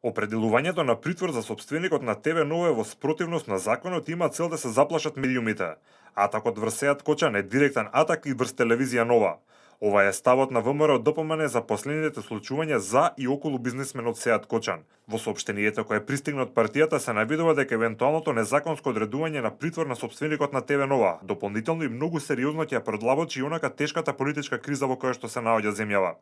Определувањето на притвор за сопственикот на ТВ Нова е во спротивност на законот и има цел да се заплашат медиумите. Атакот врз Сеат Кочан е директен атак и врз телевизија Нова. Ова е ставот на ВМРО ДПМН за последните случувања за и околу бизнисменот Сеат Кочан. Во соопштението кое пристигна од партијата се навидува дека евентуалното незаконско одредување на притвор на сопственикот на ТВ Нова дополнително и многу сериозно ќе ја предлабочи и онака тешката политичка криза во која што се наоѓа земјава.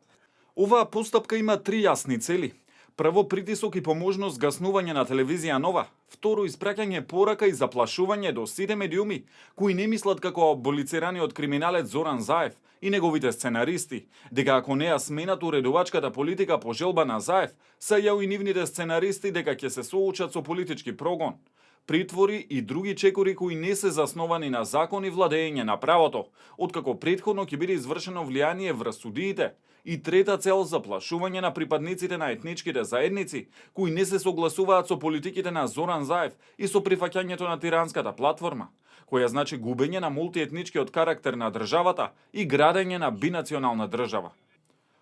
Оваа постапка има три јасни цели. Прво, притисок и поможност гаснување на телевизија Нова. Второ, испраќање порака и заплашување до сите медиуми, кои не мислат како аболицираниот криминалец Зоран Заев и неговите сценаристи, дека ако не ја сменат уредувачката политика по желба на Заев, се јао и нивните сценаристи дека ќе се соочат со политички прогон. Притвори и други чекори кои не се засновани на закон и владење на правото, откако претходно ќе биде извршено влијание врз судиите. И трета цел, заплашување на припадниците на етничките заедници, кои не се согласуваат со политиките на Зоран Заев и со прифаќањето на тиранската платформа, која значи губење на мултиетничкиот карактер на државата и градење на бинационална држава.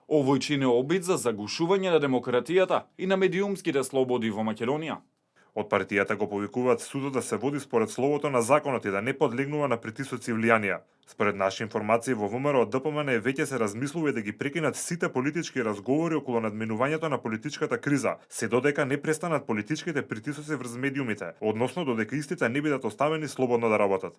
Овој чини обид за загушување на демократијата и на медиумските слободи во Македонија. Од партијата го повикуваат судот да се води според словото на законот и да не подлегнува на притисоци и влијанија. Според наши информации во ВМРО ДПМН веќе се размислува да ги прекинат сите политички разговори околу надминувањето на политичката криза, се додека не престанат политичките притисоци врз медиумите, односно додека истите не бидат оставени слободно да работат.